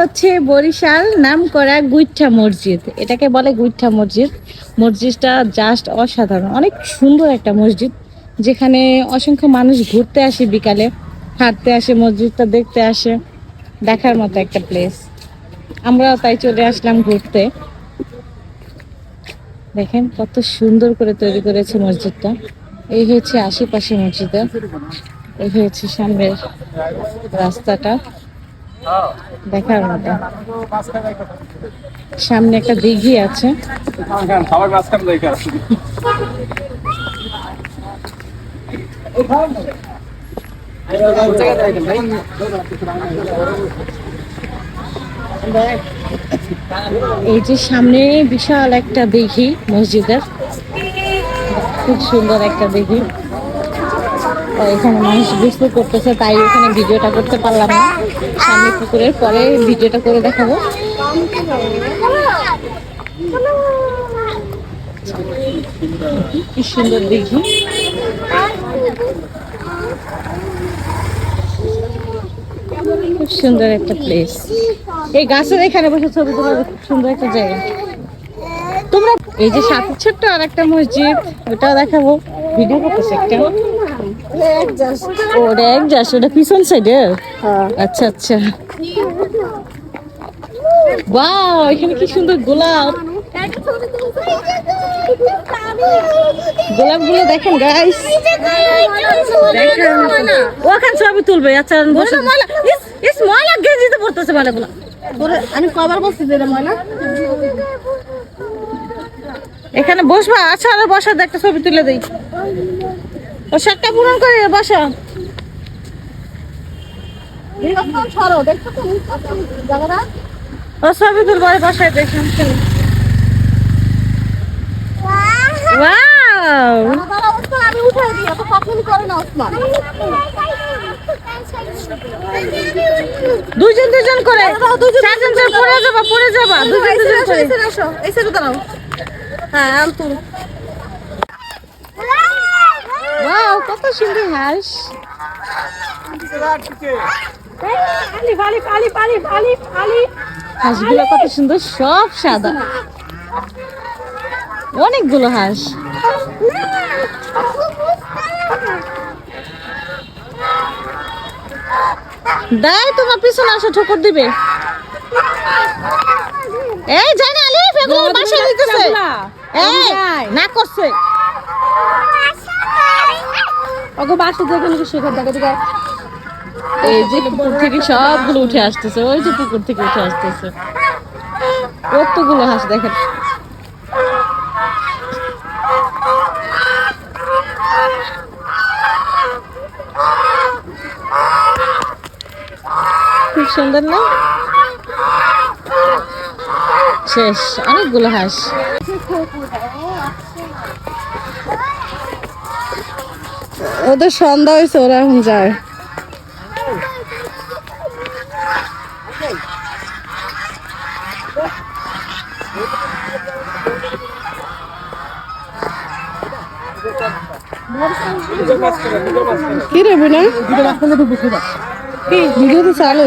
হচ্ছে বরিশাল নামকরা গুইঠা মসজিদ, এটাকে বলে গুইঠা মসজিদ। মসজিদটা জাস্ট অসাধারণ, অনেক সুন্দর একটা মসজিদ, যেখানে অসংখ্য মানুষ ঘুরতে আসে, বিকালে হাঁটতে আসে, মসজিদটা দেখতে আসে, দেখার মতো একটা প্লেস। আমরাও তাই চলে আসলাম ঘুরতে। দেখেন কত সুন্দর করে তৈরি করেছে মসজিদটা। এই হচ্ছে আশেপাশে মসজিদটা, এই হচ্ছে সামনের রাস্তাটা, দেখার মতো। সামনে একটা দিঘি আছে। এই যে সামনে বিশাল একটা দিঘি মসজিদের, খুব সুন্দর একটা দিঘি। এখানে মানুষ গোসল করতেছে, তাই এখানে ভিডিওটা করতে পারলাম না। সামনে পুকুরের পরে ভিডিওটা করে দেখাবো। কি সুন্দর দিঘি, খুব সুন্দর একটা প্লেস। এই গাছের এখানে বসে ছবি তোলা খুব সুন্দর একটা জায়গা। তোমরা এই যে সাথে ছোট্ট আর একটা মসজিদ, ওটাও দেখাবো। ভিডিও করতেছে একটা, ওটা এক যাস, ওটা পিছন সাইডে। আচ্ছা আচ্ছা, বাহ, এখানে কি সুন্দর গোলাপ, গোলাপ গুলো দেখেন গাইস, ওখানে ছবি তুলবে। আচ্ছা ময়লা গেঞ্জিতে পড়তেছে ময়লা গুলো, আমি কবার বসছি যে ময়লা। এখানে বসবা? আচ্ছা আর বসা, একটা ছবি তুলে দেই। ও শাকটা পূরণ করে বসা। ও ছবি তুলবো, বসায় দেখুন। দুজন দুজন করে, চারজন পড়ে যাবা, পড়ে যাবা, দুজন দুজন করে। এই সাইডে দাঁড়াও। হ্যাঁ তুল। ওয়াও, কত সুন্দর হাঁস। হাঁসগুলো কত সুন্দর, সব সাদা, অনেকগুলো হাঁস। দাই তোমার পিছনে আসো, ঠোকর দিবে। এই যাই না আলিফ, এগুলো বাসায় দিতেছে। এই না করছে ওগো বাসা যেখানে সেখানে দেখা দেখা। এই যে পুকুর থেকে সবগুলো উঠে আসতেছে, ওই যে পুকুর থেকে উঠে আসতেছে কতগুলো হাঁস দেখেন। খুব সুন্দর না? শেষ, অনেকগুলো হাঁস। ওদের সন্ধ্যা হয়েছে, ওরা এখন যায়। কি রে বোনা, ভিডিও তো চালু।